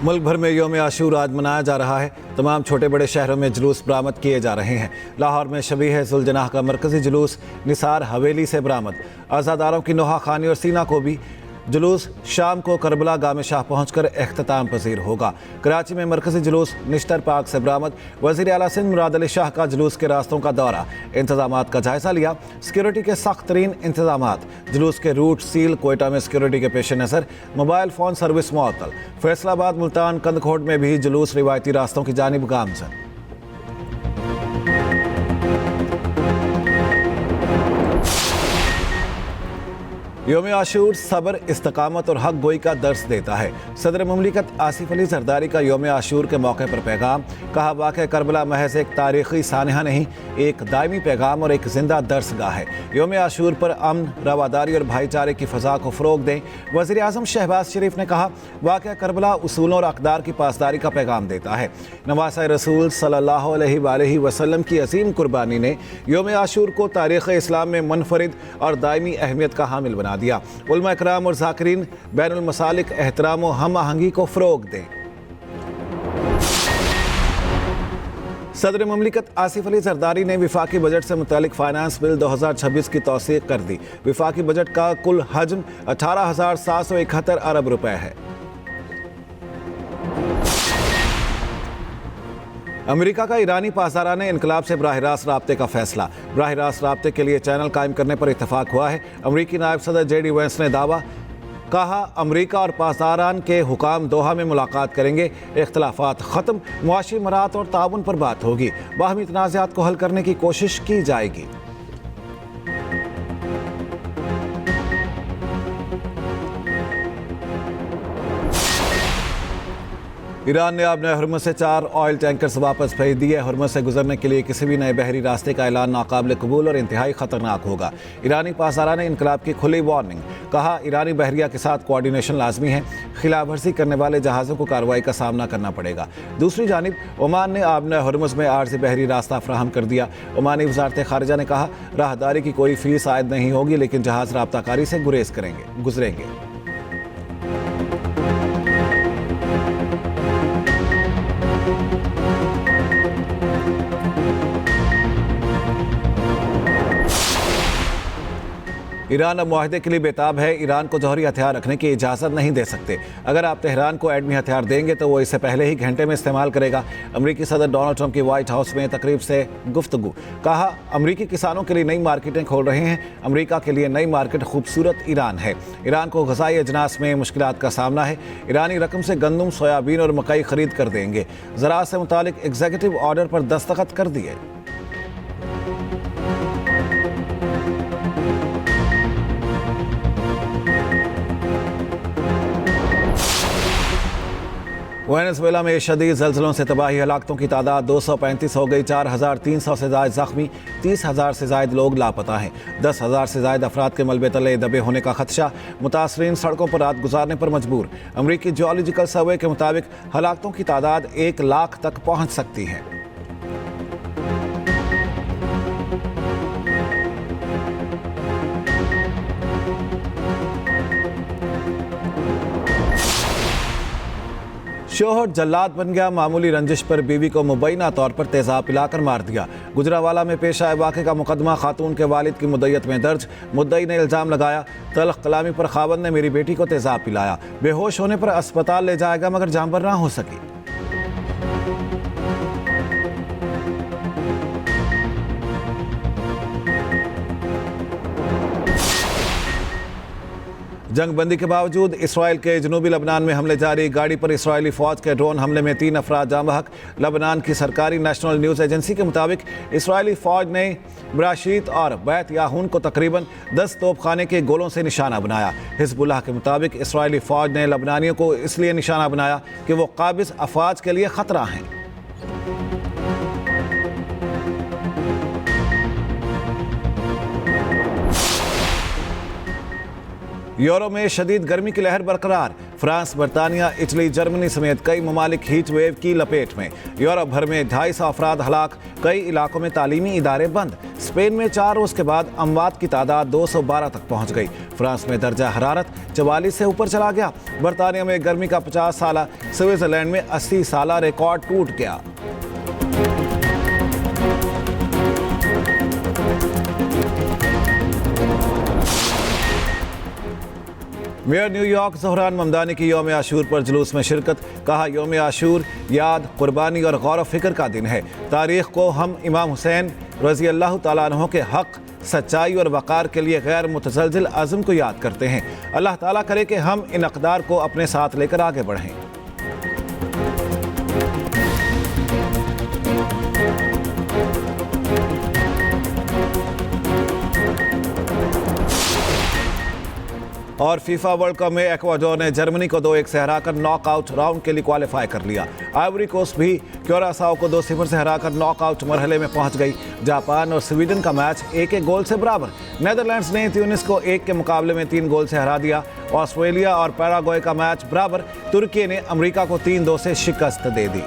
मुल्क भर में यौम आशूर आज मनाया जा रहा है। तमाम छोटे बड़े शहरों में जुलूस बरामद किए जा रहे हैं। लाहौर में शबीह जुलजनाह का मरकजी जुलूस निसार हवेली से बरामद। आज़ादारों की नोहा खानी और सीना को भी जुलूस शाम को करबला गाम शाह पहुंचकर इख्तिताम पजीर होगा। कराची में मरकजी जुलूस निश्तर पार्क से बरामद। वज़ीर आला सिंध मुराद अली शाह का जुलूस के रास्तों का दौरा, इंतजामात का जायजा लिया। सिक्योरिटी के सख्त तरीन इंतजामात। जुलूस के रूट सील। कोयटा में सिक्योरिटी के पेश नज़र मोबाइल फ़ोन सर्विस मुअत्तल। फैसलाबाद, मुल्तान, कंदकोट में भी जुलूस रिवायती रास्तों की जानिब गामज़न। यौम आशूर सब्र, इस्तकामत और हक गोई का दर्स देता है। सदर मुमलिकत आसिफ अली जरदारी का यौम आशूर के मौके पर पैगाम। कहा, वाक़या करबला महज एक तारीख़ी सानहा नहीं, एक दायमी पैगाम और एक जिंदा दर्सगाह है। यौम आशूर पर अमन, रवादारी और भाईचारे की फ़ज़ा को फ़रोग़ दें। वज़ीर आज़म शहबाज शरीफ ने कहा, वाक़या करबला उसूलों और अक़दार की पासदारी का पैगाम देता है। नवासा रसूल सल्लल्लाहु अलैहि वसल्लम की अज़ीम कुर्बानी ने यौम आशूर को तारीख़ इस्लाम में मुनफरिद और दायमी अहमियत का हामिल बना दिया। उलमा इकराम और ज़ाकिरीन बैनुल मसालिक एहतराम और हम आहंगी को फ़रोग़ दें। सदर मुमलिकत आसिफ अली जरदारी ने विफाकी बजट से मुतालिक फाइनेंस बिल 2026 की तौसीक़ कर दी। विफाकी बजट का कुल हजम 18,771 अरब रुपए है। अमेरिका का ईरानी पासदाराने इनकलाब से बराह रास्त राब्ते का फैसला। बराह रास्त राब्ते के लिए चैनल कायम करने पर इत्तफाक हुआ है। अमरीकी नायब सदर JD वैंस ने दावा कहा, अमरीका और पासदारान के हुकाम दोहा में मुलाकात करेंगे। इख्तलाफात ख़त्म, मुआशी मरात और ताउन पर बात होगी। बाहमी तनाज़ात को हल करने की कोशिश की जाएगी। ईरान ने अब नए हुर्मुज़ से 4 ऑयल टैंकर्स वापस भेज दिए। हुर्मुज़ से गुजरने के लिए किसी भी नए बहरी रास्ते का ऐलान नाकाबिल कबूल और इंतहाई ख़तरनाक होगा। ईरानी पासदाराने इनकलाब की खुली वार्निंग। कहा, ईरानी बहरिया के साथ कोऑर्डिनेशन लाजमी है। खिलाफ वर्जी करने वाले जहाज़ों को कार्रवाई का सामना करना पड़ेगा। दूसरी जानिब ओमान ने अब नए हुर्मुज़ में आर्ज़ी बहरी रास्ता फ्राहम कर दिया। ओमानी वज़ारत ख़ारिजा ने कहा, राहदारी की कोई फ़ीस आयद नहीं होगी, लेकिन जहाज़ राब्ताकारी से गुजरेंगे। ईरान अब मुआहदे के लिए बेताब है। ईरान को जौहरी हथियार रखने की इजाज़त नहीं दे सकते। अगर आप तेहरान को एटमी हथियार देंगे तो वो इससे पहले ही घंटे में इस्तेमाल करेगा। अमरीकी सदर डोनाल्ड ट्रंप की व्हाइट हाउस में तकरीब से गुफ्तगू। कहा, अमरीकी किसानों के लिए नई मार्केटें खोल रहे हैं। अमरीका के लिए नई मार्केट खूबसूरत ईरान है। ईरान को ग़ज़ाई अजनास में मुश्किलात का सामना है। ईरानी रकम से गंदम, सोयाबीन और मकई खरीद कर देंगे। ज़राअत से मुतालिक एग्जीक्यूटिव ऑर्डर पर दस्तखत कर दिए। वेनेज़ुएला में शदीद ज़ल्ज़लों से तबाही, हलाकतों की तादाद 235 हो गई। 4,300 से ज़ायद ज़ख्मी, 30,000 से ज़ायद लोग लापता हैं। 10,000 से ज़ायद अफराद के मलबे तले दबे होने का खदशा। मुतासरीन सड़कों पर रात गुजारने पर मजबूर। अमरीकी जियोलॉजिकल सर्वे के मुताबिक हलाकतों की तादाद 1 लाख तक पहुँच सकती है। शोहर जल्लाद बन गया। मामूली रंजिश पर बीवी को मुबैना तौर पर तेजाब पिलाकर मार दिया। गुजरावाला में पेश आए वाक़े का मुकदमा खातून के वालिद की मुद्दत में दर्ज। मुद्दई ने इल्ज़ाम लगाया, तल्ख कलामी पर खावंद ने मेरी बेटी को तेजाब पिलाया। बेहोश होने पर अस्पताल ले जाएगा मगर जानबर ना हो सकी। जंग बंदी के बावजूद इसराइल के जनूबी लबनान में हमले जारी। गाड़ी पर इसराइली फ़ौज के ड्रोन हमले में 3 अफराद जाँ बहक। लबनान की सरकारी नेशनल न्यूज़ एजेंसी के मुताबिक इसराइली फ़ौज ने ब्राशीत और बैत याहून को तकरीबन 10 तोपखाने के गोलों से निशाना बनाया। हिज़्बुल्लाह के मुताबिक इसराइली फ़ौज ने लबनानियों को इसलिए निशाना बनाया कि वो काबिज़ अफवाज के लिए ख़तरा हैं। यूरोप में शदीद गर्मी की लहर बरकरार। फ्रांस, बरतानिया, इटली, जर्मनी समेत कई ममालिक हीट वेव की लपेट में। यूरोप भर में 250 अफराद हलाक, कई इलाकों में तालीमी इदारे बंद। स्पेन में 4 रोज के बाद अमवात की तादाद 212 तक पहुंच गई। फ्रांस में दर्जा हरारत 44 से ऊपर चला गया। बरतानिया में गर्मी का 50 साला, स्विट्जरलैंड में 80 साला रिकॉर्ड टूट गया। मेयर न्यूयॉर्क ज़ोहरान ममदानी की यौम आशूर पर जुलूस में शिरकत। कहा, यौम आशूर याद, कुर्बानी और गौर व फिक्र का दिन है। तारीख को हम इमाम हुसैन रज़ी अल्लाह तआला अन्हु के हक़, सच्चाई और वक़ार के लिए गैर मुतज़लज़िल अज़्म को याद करते हैं। अल्लाह ताला करे कि हम इन अक़दार को अपने साथ लेकर आगे बढ़ें। और फीफा वर्ल्ड कप में इक्वाडोर ने जर्मनी को 2-1 से हराकर नॉकआउट राउंड के लिए क्वालिफाई कर लिया। आइवरी कोस्ट भी क्यूरासाओ को 2-0 से हराकर नॉकआउट मरहले में पहुंच गई। जापान और स्वीडन का मैच 1-1 गोल से बराबर। नीदरलैंड्स ने ट्यूनिस को 1 के मुकाबले में 3 गोल से हरा दिया। ऑस्ट्रेलिया और पैराग्वे का मैच बराबर। तुर्की ने अमेरिका को 3-2 से शिकस्त दे दी।